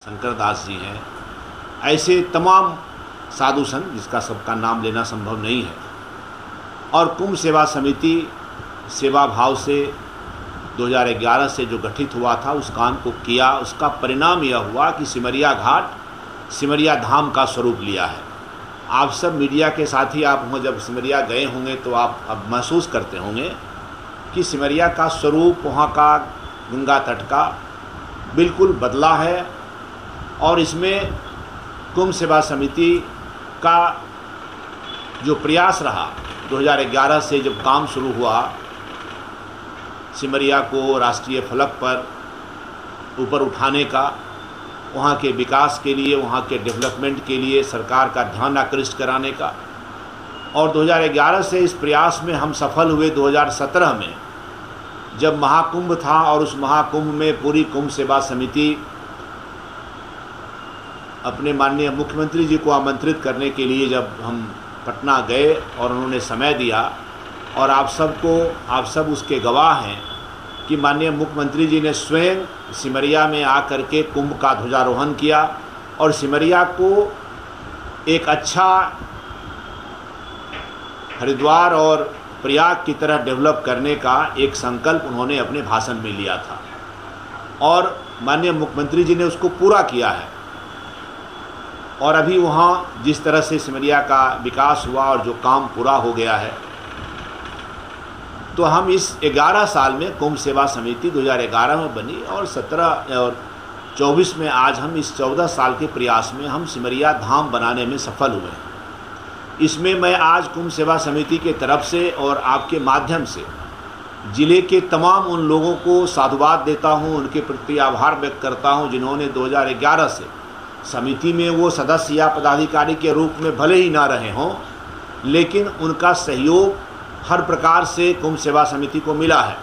शंकर दास जी हैं, ऐसे तमाम साधु संत जिसका सबका नाम लेना संभव नहीं है। और कुंभ सेवा समिति सेवा भाव से 2011 से जो गठित हुआ था उस काम को किया। उसका परिणाम यह हुआ कि सिमरिया घाट सिमरिया धाम का स्वरूप लिया है। आप सब मीडिया के साथी आप वहाँ जब सिमरिया गए होंगे तो आप अब महसूस करते होंगे कि सिमरिया का स्वरूप वहाँ का गंगा तट का बिल्कुल बदला है। और इसमें कुंभ सेवा समिति का जो प्रयास रहा 2011 से जब काम शुरू हुआ, सिमरिया को राष्ट्रीय फलक पर ऊपर उठाने का, वहाँ के विकास के लिए, वहाँ के डेवलपमेंट के लिए सरकार का ध्यान आकृष्ट कराने का, और 2011 से इस प्रयास में हम सफल हुए। 2017 में जब महाकुंभ था और उस महाकुंभ में पूरी कुंभ सेवा समिति अपने माननीय मुख्यमंत्री जी को आमंत्रित करने के लिए जब हम पटना गए और उन्होंने समय दिया, और आप सब उसके गवाह हैं कि माननीय मुख्यमंत्री जी ने स्वयं सिमरिया में आकर के कुंभ का ध्वजारोहण किया और सिमरिया को एक अच्छा हरिद्वार और प्रयाग की तरह डेवलप करने का एक संकल्प उन्होंने अपने भाषण में लिया था, और माननीय मुख्यमंत्री जी ने उसको पूरा किया है। और अभी वहाँ जिस तरह से सिमरिया का विकास हुआ और जो काम पूरा हो गया है, तो हम इस 11 साल में कुंभ सेवा समिति 2011 में बनी और 17 और 24 में आज हम इस 14 साल के प्रयास में हम सिमरिया धाम बनाने में सफल हुए हैं। इसमें मैं आज कुंभ सेवा समिति के तरफ से और आपके माध्यम से ज़िले के तमाम उन लोगों को साधुवाद देता हूं, उनके प्रति आभार व्यक्त करता हूं जिन्होंने 2011 से समिति में वो सदस्य या पदाधिकारी के रूप में भले ही ना रहे हों, लेकिन उनका सहयोग हर प्रकार से कुंभ सेवा समिति को मिला है।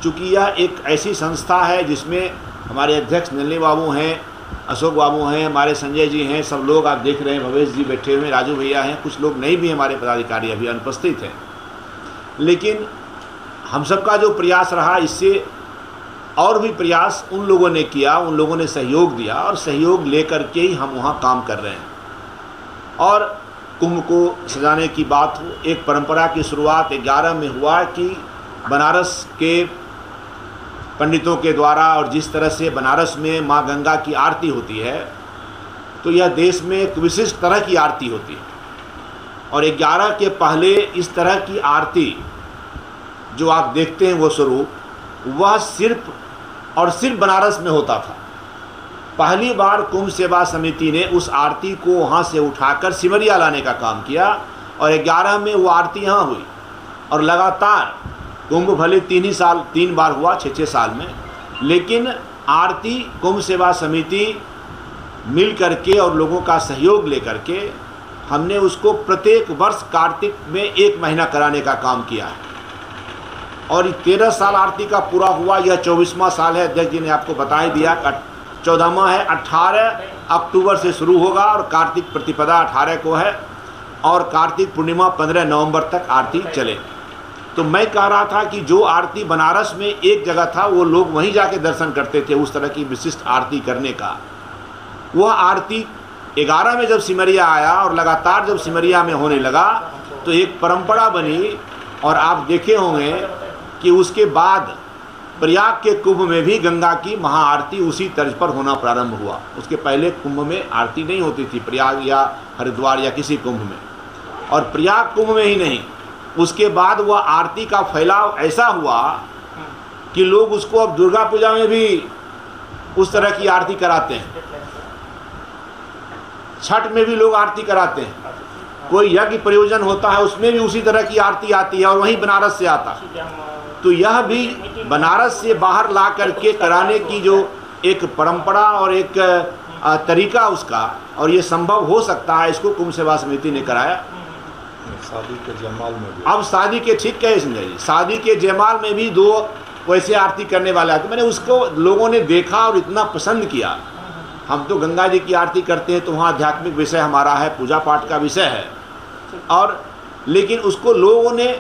चूँकि यह एक ऐसी संस्था है जिसमें हमारे अध्यक्ष नलिनी बाबू हैं, अशोक बाबू हैं, हमारे संजय जी हैं, सब लोग आप देख रहे हैं, भवेश जी बैठे हुए हैं, राजू भैया हैं, कुछ लोग नहीं भी हमारे पदाधिकारी अभी अनुपस्थित हैं। लेकिन हम सबका जो प्रयास रहा, इससे और भी प्रयास उन लोगों ने किया, उन लोगों ने सहयोग दिया और सहयोग लेकर के ही हम वहाँ काम कर रहे हैं। और कुंभ को सजाने की बात हो, एक परंपरा की शुरुआत 11 में हुआ कि बनारस के पंडितों के द्वारा, और जिस तरह से बनारस में माँ गंगा की आरती होती है, तो यह देश में एक विशिष्ट तरह की आरती होती है। और 11 के पहले इस तरह की आरती जो आप देखते हैं वो स्वरूप, वह सिर्फ और सिर्फ बनारस में होता था। पहली बार कुंभ सेवा समिति ने उस आरती को वहाँ से उठाकर सिमरिया लाने का काम किया, और 11 में वो आरती यहाँ हुई। और लगातार कुंभ भले 3 बार हुआ 6-6 साल में, लेकिन आरती कुंभ सेवा समिति मिल करके और लोगों का सहयोग लेकर के हमने उसको प्रत्येक वर्ष कार्तिक में 1 महीना कराने का काम किया है। और 13 साल आरती का पूरा हुआ, यह 24वां साल है। अध्यक्ष जी ने आपको बता ही दिया, 14वां है। 18 अक्टूबर से शुरू होगा और कार्तिक प्रतिपदा 18 को है, और कार्तिक पूर्णिमा 15 नवंबर तक आरती चले। तो मैं कह रहा था कि जो आरती बनारस में एक जगह था, वो लोग वहीं जाके दर्शन करते थे उस तरह की विशिष्ट आरती करने का। वह आरती 11 में जब सिमरिया आया और लगातार जब सिमरिया में होने लगा तो एक परंपरा बनी। और आप देखे होंगे कि उसके बाद प्रयाग के कुंभ में भी गंगा की महाआरती उसी तर्ज पर होना प्रारंभ हुआ। उसके पहले कुंभ में आरती नहीं होती थी, प्रयाग या हरिद्वार या किसी कुंभ में। और प्रयाग कुंभ में ही नहीं, उसके बाद वह आरती का फैलाव ऐसा हुआ कि लोग उसको अब दुर्गा पूजा में भी उस तरह की आरती कराते हैं, छठ में भी लोग आरती कराते हैं, कोई यज्ञ प्रयोजन होता है उसमें भी उसी तरह की आरती आती है, और वहीं बनारस से आता। तो यह भी बनारस से बाहर ला करके कराने की जो एक परंपरा और एक तरीका उसका, और ये संभव हो सकता है, इसको कुंभ सेवा समिति ने कराया। शादी के जयमाल में भी, अब शादी के, ठीक कहे संजय जी, शादी के जयमाल में भी 2 वैसे आरती करने वाले आते। मैंने उसको लोगों ने देखा और इतना पसंद किया। हम तो गंगा जी की आरती करते हैं तो वहाँ आध्यात्मिक विषय हमारा है, पूजा पाठ का विषय है, और लेकिन उसको लोगों ने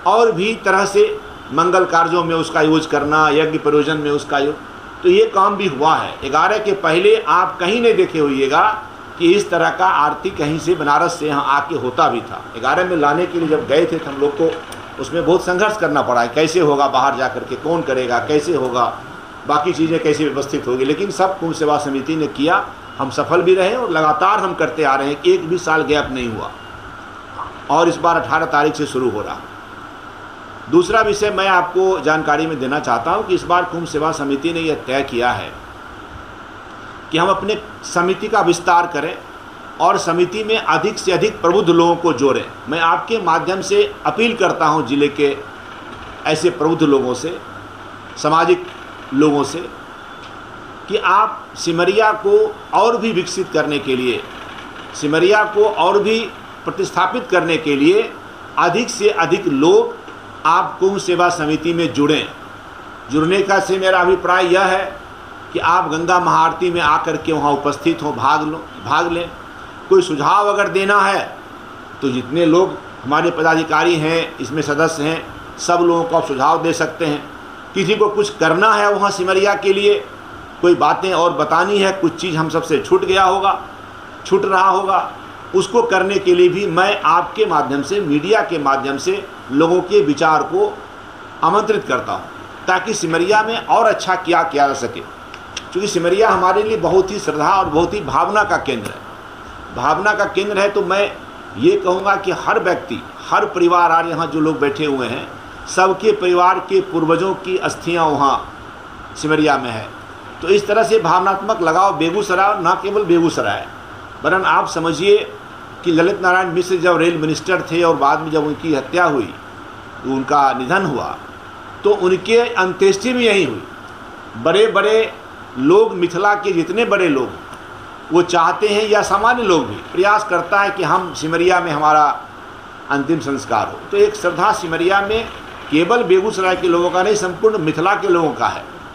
और भी तरह से मंगल कार्यों में उसका यूज करना, यज्ञ प्रयोजन में उसका यूज, तो ये काम भी हुआ है। 11 के पहले आप कहीं नहीं देखे होइएगा कि इस तरह का आरती कहीं से बनारस से यहाँ आके होता भी था। 11 में लाने के लिए जब गए थे तो हम लोग को उसमें बहुत संघर्ष करना पड़ा है, कैसे होगा, बाहर जा कर के कौन करेगा, कैसे होगा, बाकी चीज़ें कैसे व्यवस्थित होगी। लेकिन सब कुंभ सेवा समिति ने किया, हम सफल भी रहे और लगातार हम करते आ रहे हैं, एक भी साल गैप नहीं हुआ। और इस बार 18 तारीख से शुरू हो रहा। दूसरा विषय मैं आपको जानकारी में देना चाहता हूं कि इस बार कुंभ सेवा समिति ने यह तय किया है कि हम अपने समिति का विस्तार करें और समिति में अधिक से अधिक प्रबुद्ध लोगों को जोड़ें। मैं आपके माध्यम से अपील करता हूं जिले के ऐसे प्रबुद्ध लोगों से, सामाजिक लोगों से, कि आप सिमरिया को और भी विकसित करने के लिए, सिमरिया को और भी प्रतिस्थापित करने के लिए अधिक से अधिक लोग आप कुंभ सेवा समिति में जुड़ें। जुड़ने का से मेरा अभिप्राय यह है कि आप गंगा महाआरती में आकर के वहाँ उपस्थित हों, भाग लें। कोई सुझाव अगर देना है तो जितने लोग हमारे पदाधिकारी हैं, इसमें सदस्य हैं, सब लोगों को आप सुझाव दे सकते हैं। किसी को कुछ करना है वहाँ सिमरिया के लिए, कोई बातें और बतानी है, कुछ चीज़ हम सबसे छूट रहा होगा, उसको करने के लिए भी मैं आपके माध्यम से, मीडिया के माध्यम से लोगों के विचार को आमंत्रित करता हूँ, ताकि सिमरिया में और अच्छा किया जा सके। क्योंकि सिमरिया हमारे लिए बहुत ही श्रद्धा और बहुत ही भावना का केंद्र है। भावना का केंद्र है तो मैं ये कहूँगा कि हर व्यक्ति, हर परिवार, आज यहाँ जो लोग बैठे हुए हैं, सबके परिवार के पूर्वजों की अस्थियाँ वहाँ सिमरिया में है। तो इस तरह से भावनात्मक लगाव बेगूसराय, ना केवल बेगूसराय, वरन आप समझिए कि ललित नारायण मिश्र जब रेल मिनिस्टर थे और बाद में जब उनकी हत्या हुई, उनका निधन हुआ, तो उनके अंत्येष्टि भी यहीं हुई। बड़े बड़े लोग, मिथिला के जितने बड़े लोग, वो चाहते हैं, या सामान्य लोग भी प्रयास करता है कि हम सिमरिया में हमारा अंतिम संस्कार हो। तो एक श्रद्धा सिमरिया में केवल बेगूसराय के लोगों का नहीं, संपूर्ण मिथिला के लोगों का है।